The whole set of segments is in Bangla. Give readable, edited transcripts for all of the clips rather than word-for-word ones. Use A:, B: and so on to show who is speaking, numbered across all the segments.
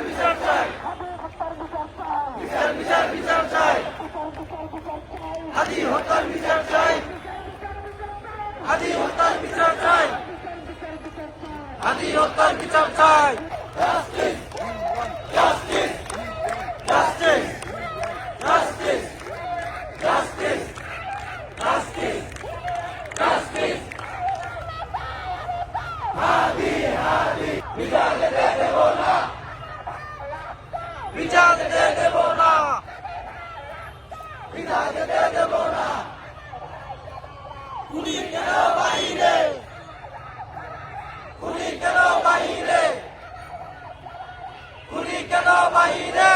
A: বিচার চাই, বিচার বিচার চাই, হাদি হত্যার বিচার চাই, হাদি হত্যার বিচার চাই, হাদি হত্যার বিচার চাই। Justice justice justice justice justice justice justice Hadi Hadi বিচার দিতে দেব না, বিচার দিতে দেব না, বিচার দিতে দেব না। খুনি কেন বাহিরে, খুনি কেন বাহিরে, খুনি কেন বাহিরে।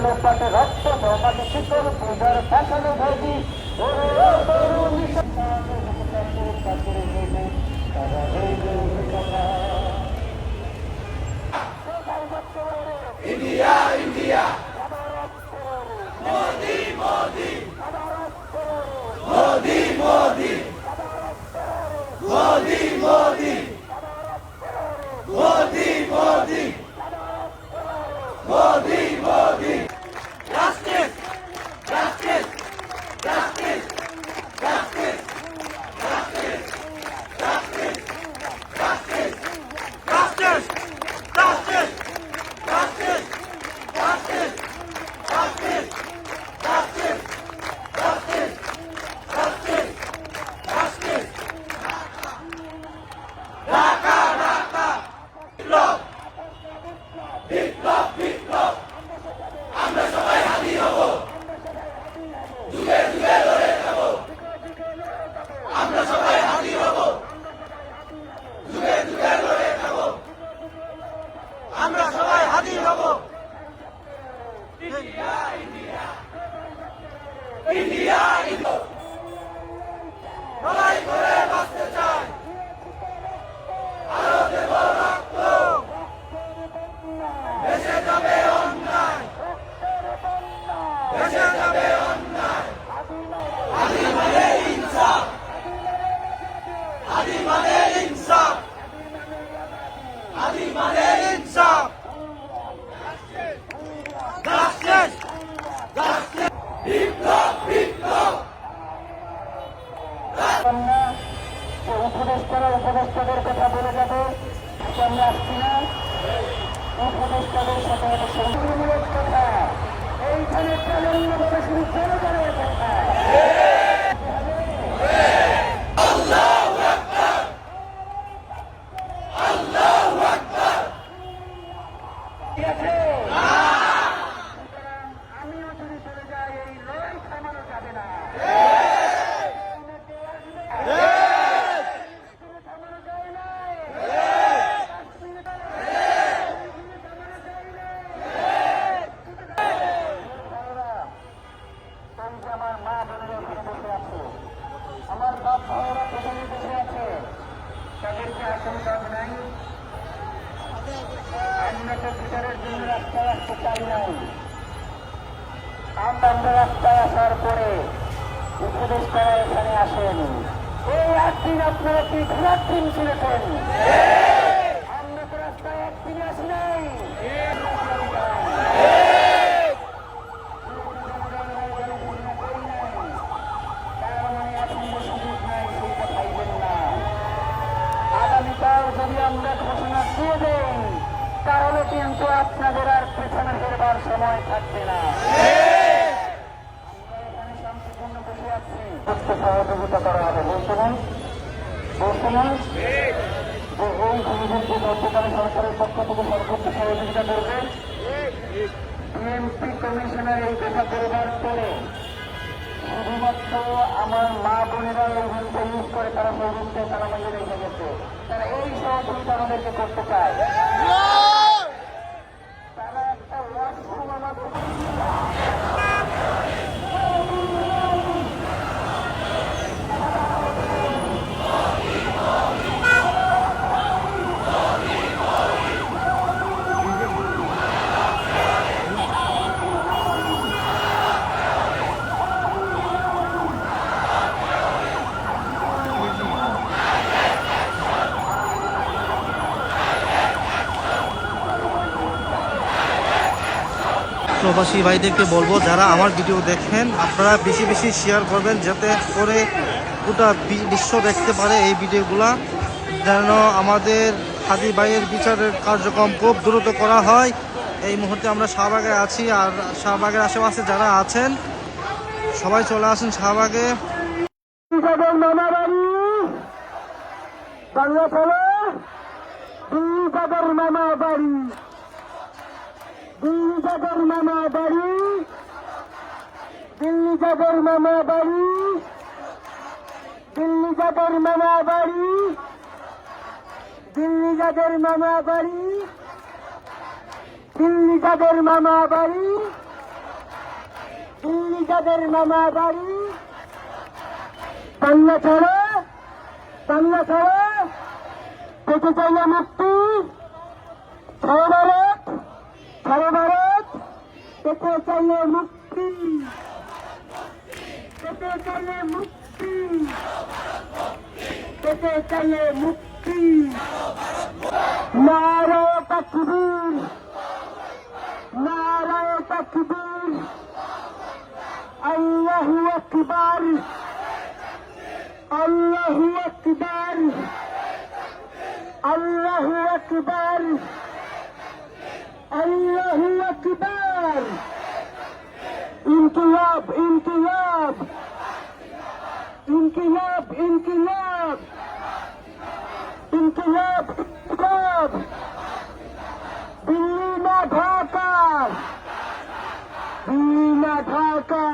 B: লোকপাতে রক্ত জমাটি শিকড় পূজার ফ্যাশন ভোগী
A: India India Modi Modi Modi Modi Modi Modi Modi Modi Modi Modi. Justice justice justice justice justice justice justice justice justice justice justice justice justice justice justice justice. Dhaka Dhaka বিপ্লব বিপ্লব বিপ্লব, আমরা সবাই হাদি হব, যুগে যুগে লড়ে যাব, আমরা সবাই হাদি হব, যুগে যুগে লড়ে যাব, আমরা সবাই হাদি হব। ইন্ডিয়া ইন্ডিয়া ইন্ডিয়া ইন্ডিয়া, লড়াই করে বাঁচতে চাই, আরো দেব রক্ত, ভেসে যাবে অন্যায়, ভেসে যাবে অন্যায়। হাদি মানে ইনসাফ, হাদি মানে ইনসাফ, হাদি মানে ইনসাফ। জাস্টিস জাস্টিস বিপ্লব বিপ্লব।
B: উপদেষ্টাদের কথা বলে যাবে, আমরা আসছি না। উপদেষ্টাদের সাথে সংযোগমূলক কথা, এইখানে চালন্যভাবে শুরু জনগণের কথা।
A: আল্লাহু আকবার, আল্লাহু আকবার।
B: ঠিক আছে, আমিও যদি চলে যাই, এই লড়াই থামানো যাবে না। থামানো যায় না, আমার মা বোনেরা ওখানে বসে আছে, আমার বাপ ভাইয়েরা পেছনে বসে আছে, তাদেরকে আসল কাজ নাই। আমরা তো বিচারের জন্য রাস্তায় আসতে চাই নাই। আমরা রাস্তায় আসার পরে উপদেষ্টারা এখানে আসেনি। এই 8 দিন আপনারা কি ঘোরার দিন ছিলেন? আমরা তো রাস্তায় একদিনে আসি নাই। আগামীকাল যদি আমরা ঘোষণা দিয়ে দেই, তাহলে কিন্তু আপনাদের আর পেছনে ফেরবার সময় থাকবে না। আমরা এখানে শান্তিপূর্ণ বসে আছি, সহযোগিতা করা হবে। বলছিলেন যে এই সুবিধাকে গতকাল সরকারের পক্ষ থেকে সর্বোচ্চ সহযোগিতা করবে। বিএনপি কমিশনার এই কথা বলবার পরে শুধুমাত্র আমার মা বোনেরা এই রুমটা ইউজ করে, তারা সেই রুমটায় তারা মধ্যে রেখে গেছে। তারা এই সহযোগিতা আমাদেরকে করতে চায়। তারা একটা ওয়াশরুম আমাদের
C: প্রবাসী ভাইদেরকে বলবো, যারা আমার ভিডিও দেখেন আপনারা বেশি বেশি শেয়ার করবেন, যাতে করে গোটা বিশ্ব দেখতে পারে এই ভিডিওগুলা, যেন আমাদের হাদি ভাইয়ের বিচারের কার্যক্রম খুব দ্রুত করা হয়। এই মুহূর্তে আমরা শাহবাগে আছি, আর শাহবাগের আশেপাশে যারা আছেন সবাই চলে আসেন শাহবাগে।
B: মামা বাড়ি বাংলা ছেলে, দিল্লি মামা বাড়ি, দিল্লি মামা বাড়ি, দিল্লি মামা বাড়ি, দিল্লি মামা বাড়ি, দিল্লি মামা বাড়ি, দিল্লি মামা বাড়ি, দিল্লি মামা বাড়ি। বাংলা ছাড়া, বাংলা ছাড়া, পেতে চাইলে মুক্তি, ছাড়া ভারত, ছাড়া ভারত, পেতে চাইলে মুক্তি, পেতে চাইলে মুক্তি, পেতে চাইলে মুক্তি। নারায়ে তাকবীর, নারায়ে তাকবীর, আল্লাহু আকবার, আল্লাহু আকবার, আল্লাহু আকবার, আল্লাহু আকবার। ইনকিলাব, ইনকিলাব, ইনকিলাব, ইনকিলাব, ইনকিলাব, ইনকিলাব। দিল্লি না ঢাকা, দিল্লি না ঢাকা,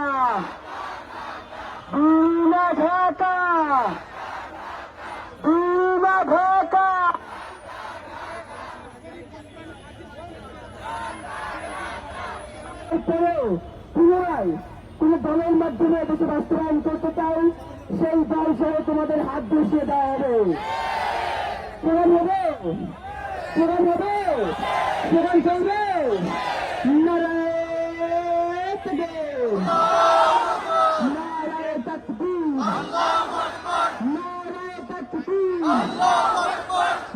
B: দিল্লি না ঢাকা, দিল্লি না ঢাকা। পুনরায় কোন দলের মাধ্যমে দেশে বাস্তবায়ন করতে চাই, সেই দল সহ তোমাদের হাত বসিয়ে দেওয়া হবে। প্রধান হবে, প্রধান হবে, প্রধান চলবে। নারায়ে তাকবীর, নারায়ে তাকবীর, নারায়ে তাকবীর,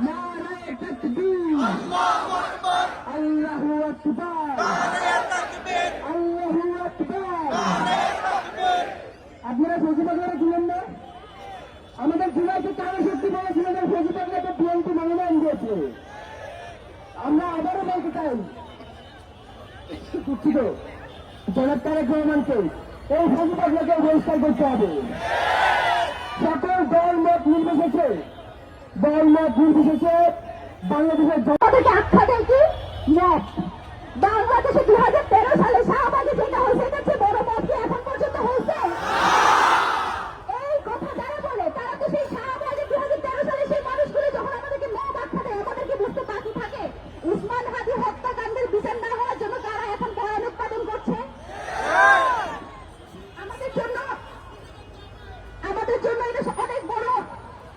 B: নারায়ে তাকবীর, আল্লাহু আকবার, আল্লাহু আকবার। আপনারা ফৌজিবাগরা ছিলেন না? আমাদের জুলাইকে কারো শক্তি বলেছিল যে ফৌজিবাগরাকে বিএনপি মনোনয়ন দিয়েছে। আমরা আবারও বলতে চাই, দুঃখিত, জনাব তারেক রহমানকে এই ফৌজিবাগরাকে বহিষ্কার করতে হবে। সকল দল মত নির্বিশেষে, দল মত নির্বিশেষে বাংলাদেশের
A: আমাদেরকে আখ্যা দেয় কি মত। বাংলাদেশে 2013 সালে শাহবাগে যেটা হয়েছে, এটা চেয়ে বড় মত কি এখন পর্যন্ত হয়েছে? এই কথা যারা বলে তারা তো সেই শাহবাগে 2013 সালে সেই মানুষগুলো যখন আমাদেরকে মত আখ্যা দেয়, আমাদেরকে বুঝতে বাকি থাকে উসমান হাদি হত্যাকাণ্ডের বিচার না হওয়ার জন্য তারা এখন বয়ান উৎপাদন করছে। আমাদের জন্য এটা অনেক বড়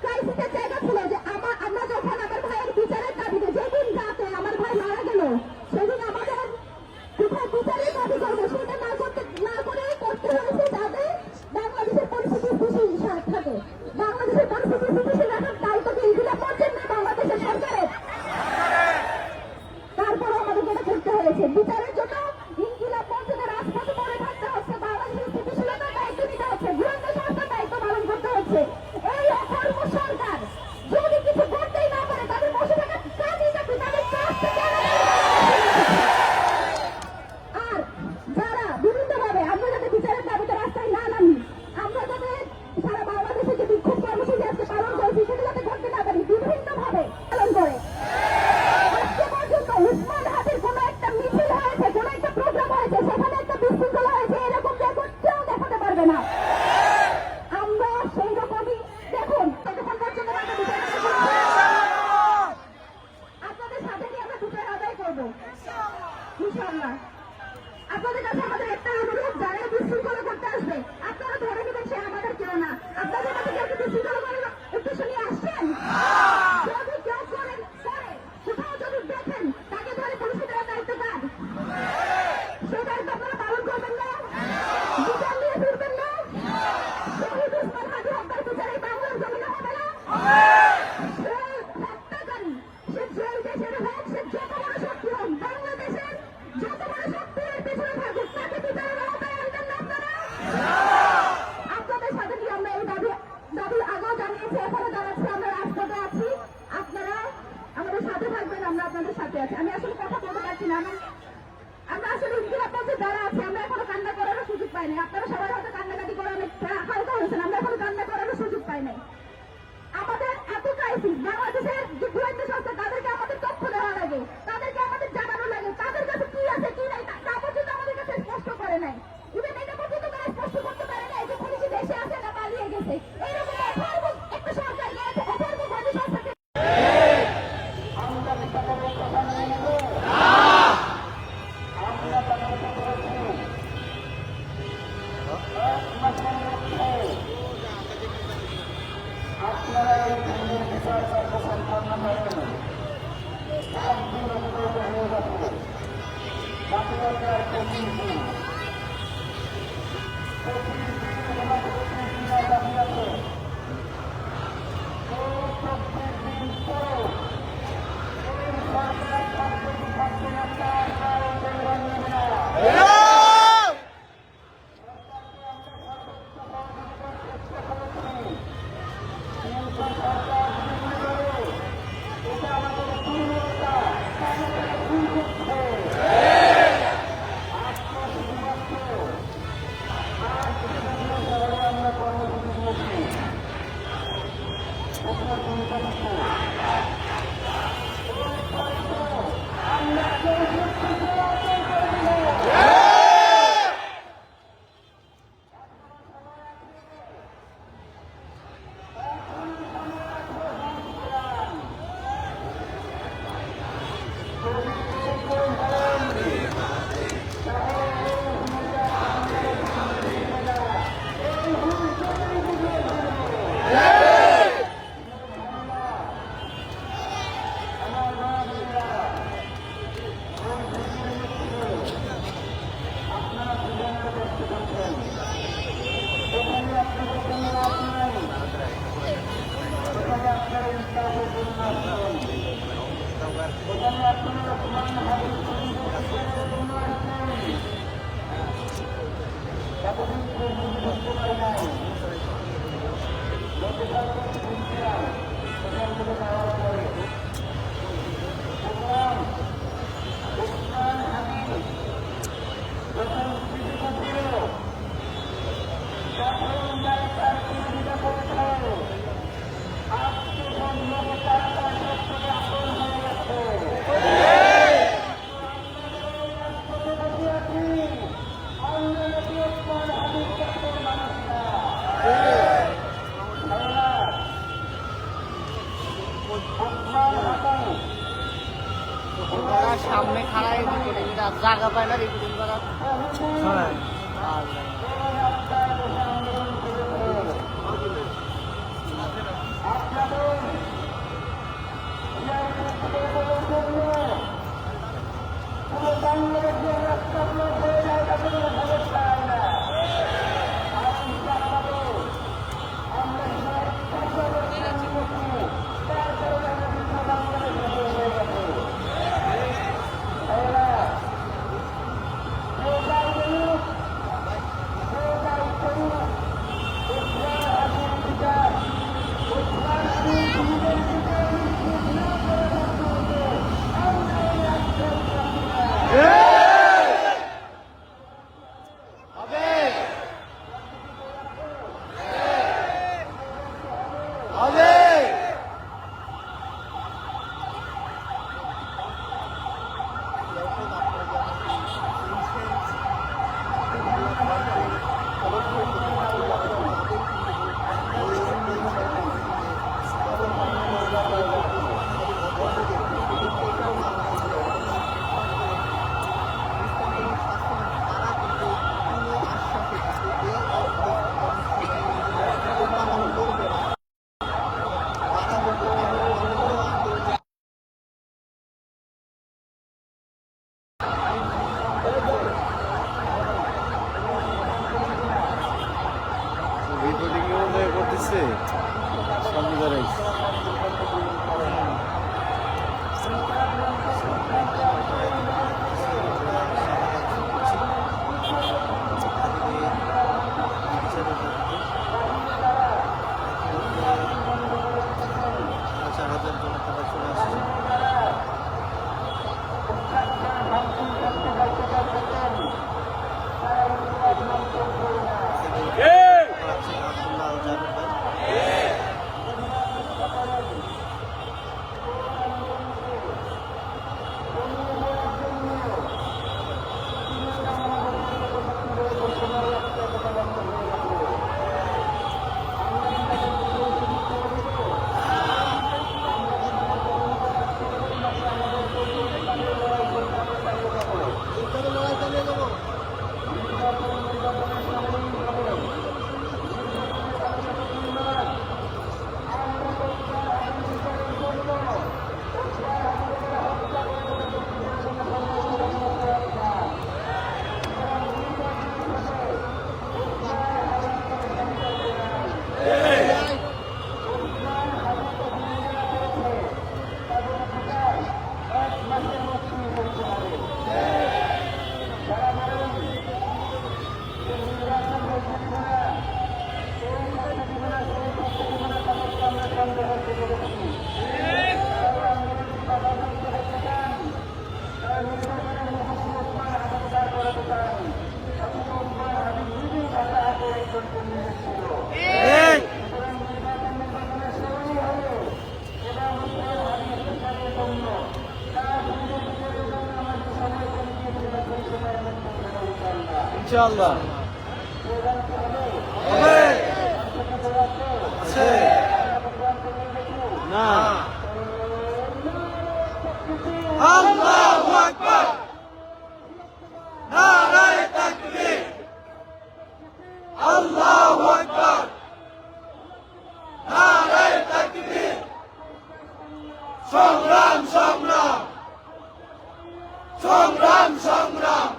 A: ক্রাইসিসের জায়গা ছিল যে আমরা যখন আমার ভাইয়ের বিচারের দাবিতে, যেদিন রাতে আমার ভাই মারা গেল সেদিন আমাদের কোথায় বিচারের দাবি করবো সেটা না করে করতে হয়েছে যাদের বাংলাদেশের পরিস্থিতি স্থিতিশীল থাকে। বাংলাদেশের পরিস্থিতি স্থিতিশীল রাখার দায়িত্ব কি ইনকিলাব মঞ্চের না বাংলাদেশের সরকারের? তারপরও আমাদেরকে এটা করতে হয়েছে। বিচারের জন্য ইনকিলাব মঞ্চকে রাজপথে পড়ে থাকতে হচ্ছে, বাংলাদেশের স্থিতিশীলতার দায়িত্ব নিতে হচ্ছে, গোয়েন্দা সংস্থার দায়িত্ব পালন করতে হচ্ছে। এই অকর্ম সরকার যদি কিছু করতেই না পারে, তাদের বসে থাকা কাজই চাকরি, তাদের কাজ থেকে আর যারা বিভিন্নভাবে আমরা যাতে বিচারের দাবিতে রাস্তায় না নামি, আমরা যাতে সারা বাংলাদেশে যে বিক্ষোভ কর্মসূচি আজকে পালন করেছি সেটা যাতে করতে না পারি, বিভিন্নভাবে পালন করে। আজকে পর্যন্ত উসমান হাদির কোনো একটা মিছিল হয়েছে, কোনো একটা প্রোগ্রাম আপনাদের কাছে আমাদের একটা অনুরোধ, যারা বিশৃঙ্খলা করতে আসবে আপনারা ধরে নেবেন সে আমাদের কেউ না। আপনাদের কাছে কেউ কি বিশৃঙ্খলা করার উদ্দেশ্য নিয়ে আসছেন? যদি কেউ করেন করে কোথাও যদি দেখেন তাকে ধরে পুলিশে দেওয়ার দায়িত্ব কার? সেই দায়িত্ব আপনারা পালন করবেন না? বিচার নিয়ে ফিরবেন না? শহীদ ওসমান হাদি হত্যার বিচার এই বাংলার জমিনে হবে না? সে হত্যাকারী, সে যেই দেশের হোক, সে যত বড় শক্তি হোক, বাংলাদেশের যত বড় শক্তির পেছনে থাকুক, তাকে বিচারের আওতায় আনবেন না আপনারা? আপনাদের সাথে কি আমরা এই দাবি আগেও জানিয়েছি, এখনো জানাচ্ছি, আমরা রাজপথে আছি। আপনারা আমাদের সাথে থাকবেন, আমরা আপনাদের সাথে আছি। আমি আসলে কথা বলতে পারছি না, আমরা আসলে ইনকিলাব মঞ্চে যারা আছে আমরা এখনো কান্না করারও সুযোগ পাই নাই। আপনারা সবাই হয়তো কান্নাকাটি করে অনেক হালকা হয়েছেন, আমরা এখনো কান্না করারও সুযোগ পাই নাই। আমাদের এত ক্রাইসিস, বাংলাদেশের যে গোয়েন্দা সংস্থা তাদেরকে আমাদের তথ্য দেওয়া লাগে, তাদেরকে আমাদের জানানো লাগে, তাদের কাছে কি আছে কি নাই তা পর্যন্ত আমাদের কাছে স্পষ্ট করে নাই। ইভেন এটা পর্যন্ত তারা স্পষ্ট করতে পারে না যে পুলিশ দেশে আছে না পালিয়ে গেছে। এইরকম অথর্ব একটা সরকার গেছে, অথর্ব গোয়েন্দা সংস্থাকে
D: সামনে খাড়াই জায়গা পায় না রিপোর্টিং করার।
E: আছে সঙ্গীতা রাইস ইনশাআল্লাহ হবে আছে না আল্লাহু আকবার নারায়ে তাকবীর আল্লাহু আকবার নারায়ে তাকবীর সংগ্রাম সংগ্রাম সংগ্রাম সংগ্রাম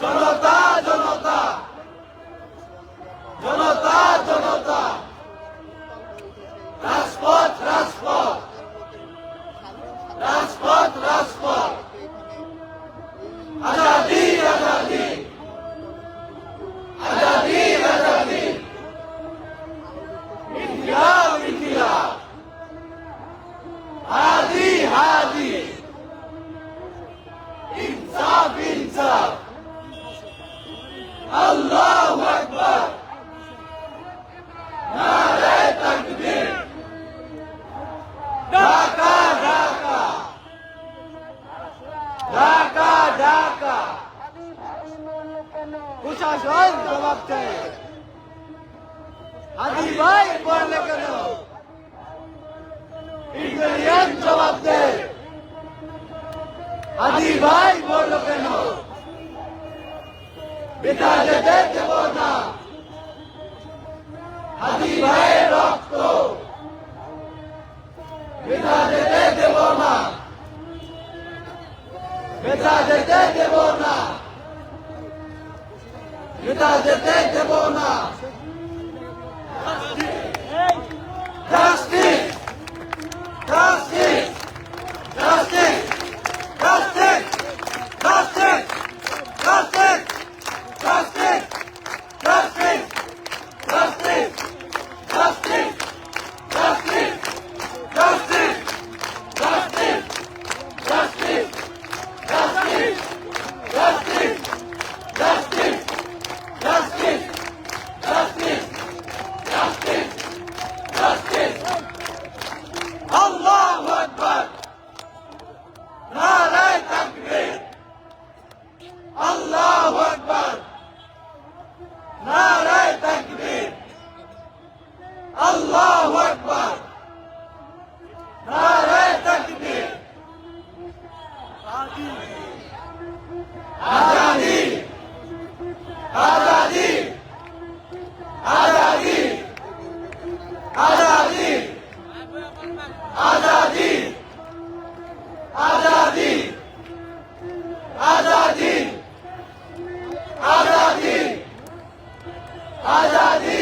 E: জনতা জনতা জনতা জনতা রাজপথ রাজপথ রাজপথ রাজপথ আজাদি আজাদি আজাদি আজাদি ইনকিলাব ইনকিলাব হাদি হাদি ইনসাফ ইনসাফ আল্লাহু আকবার নারায়ে তাকবীর ঢাকা ঢাকা ঢাকা ঢাকা প্রশাসন জবাব দেয় হাদি ভাই বললে কেন ইন্ডিয়ান জবাব দেয় হাদি ভাই বললো কেন বিতা যেতে দেব না হাদি ভাইয়ের রক্ত বিতা যেতে দেব না বিতা যেতে দেব না বিতা যেতে দেব না justice justice justice justice justice justice Justice! Justice! Justice! Justice! Justice! Justice! Justice! Justice! Justice! Justice! Justice! Justice! Justice! Justice! Justice! Allahu Akbar! Naraye Takbir! Allahu Akbar! নারায়ে তাকবীর আল্লাহু আকবার নারায়ে তাকবীর আজাদি আজাদি আজাদি আজাদি আজাদি আজাদি আজাদি আজাদি আজাদি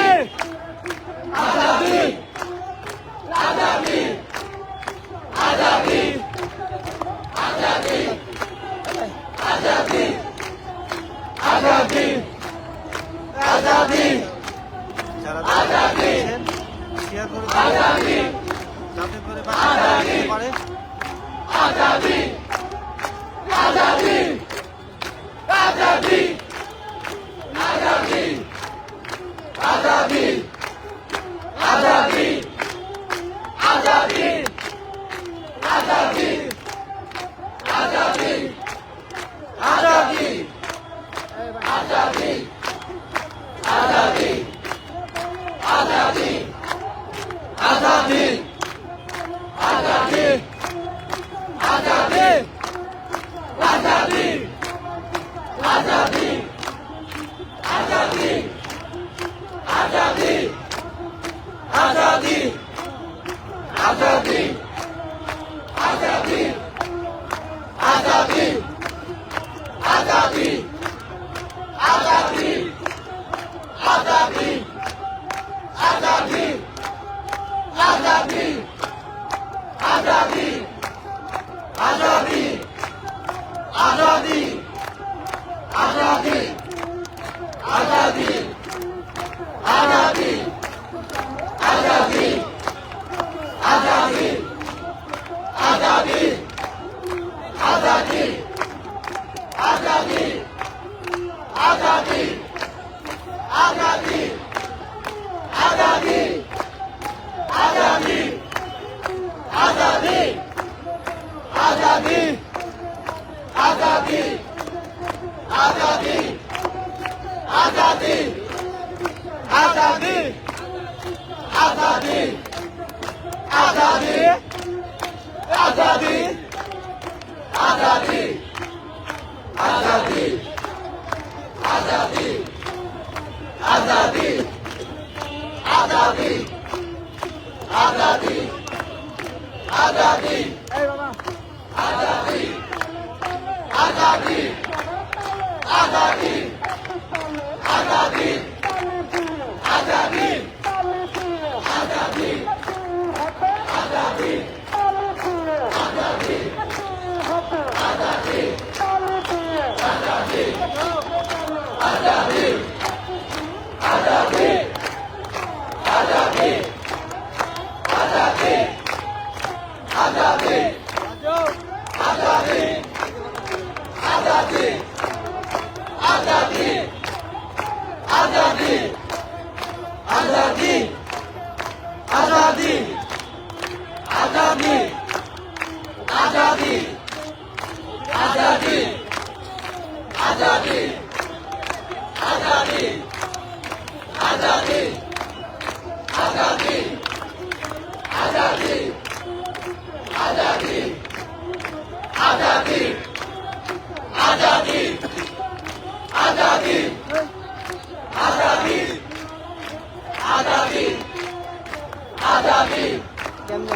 D: কেমনে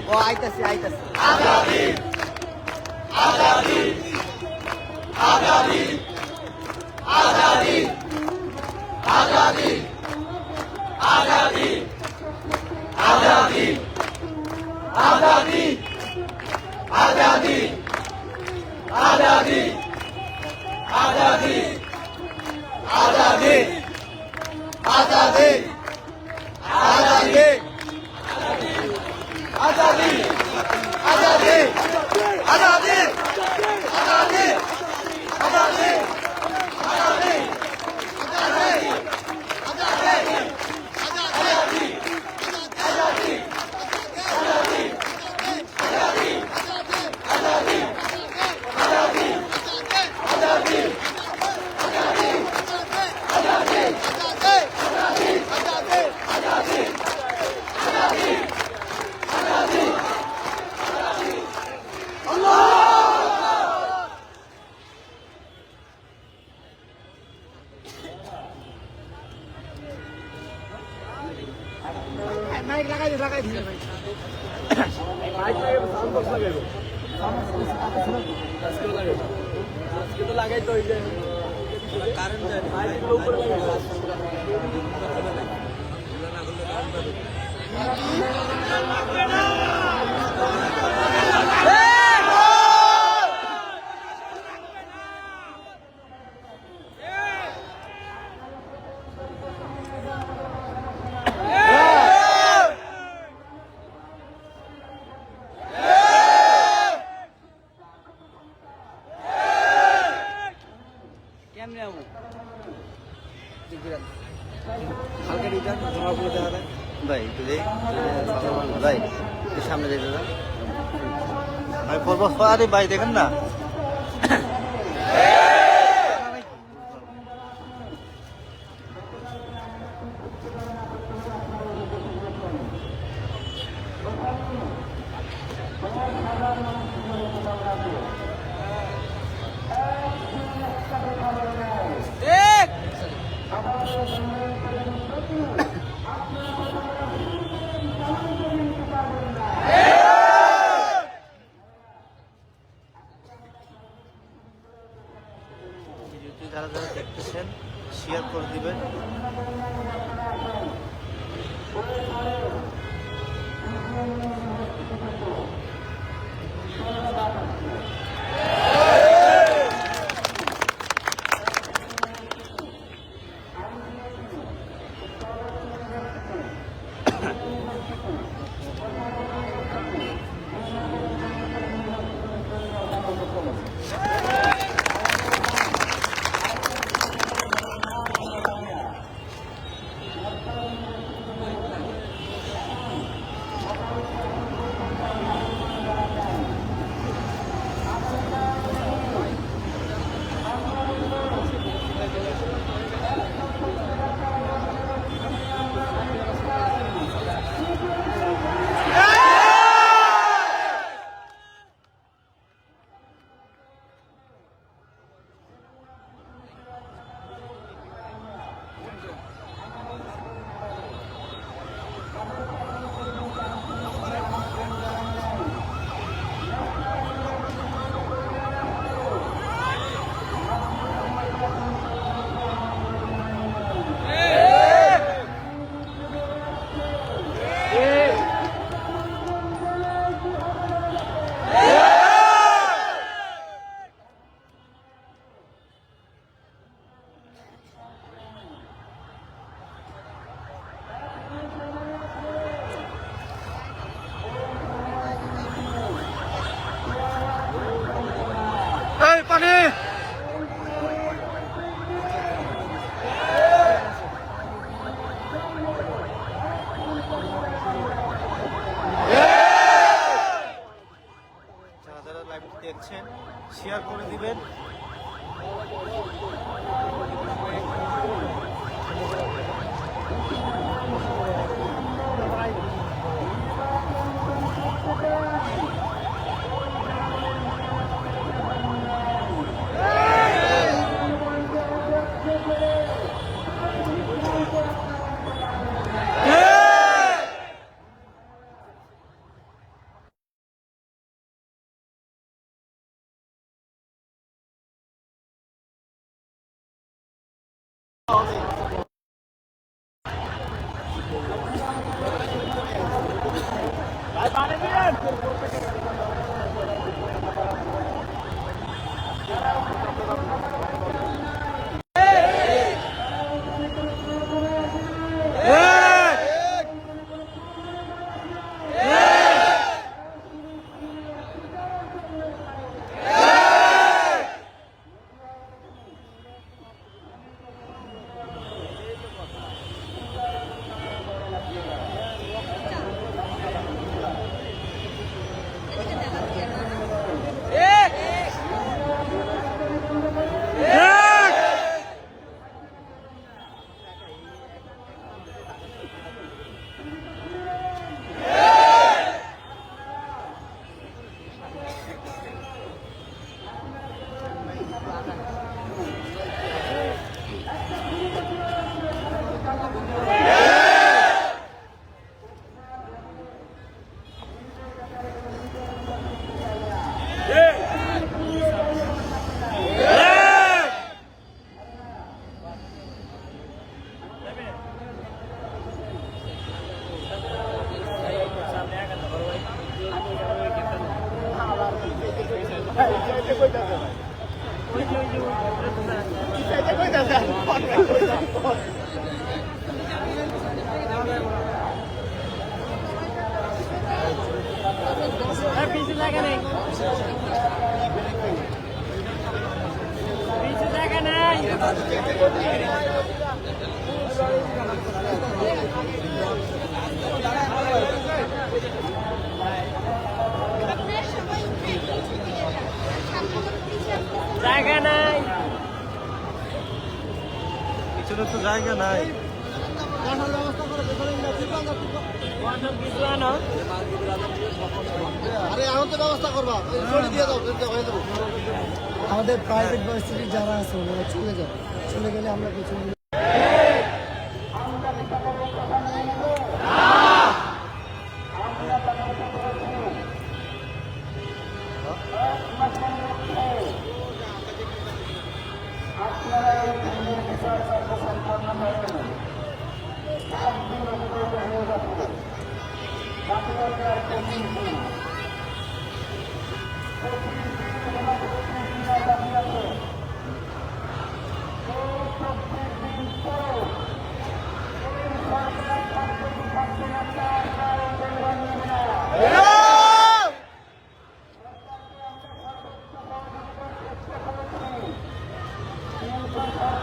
D: ও আইতাছি কেমনে যাবো হালকা রিটার্ন ধরাগুলো দেখা যায় ভাই একটু ভাই একটু সামনে যেতে দাও
C: ভাই পর্ব আরে ভাই দেখেন না যারা যারা দেখতেছেন শেয়ার করে দিবেন। এই পানি যারা যারা লাইভ দেখছেন শেয়ার করে দিবেন। পিছনে তো জায়গা নাই।
B: আমাদের প্রাইভেট ভার্সিটির যারা আছে ওনারা চলে যাবে, চলে গেলে আমরা পিছনে
A: সরকার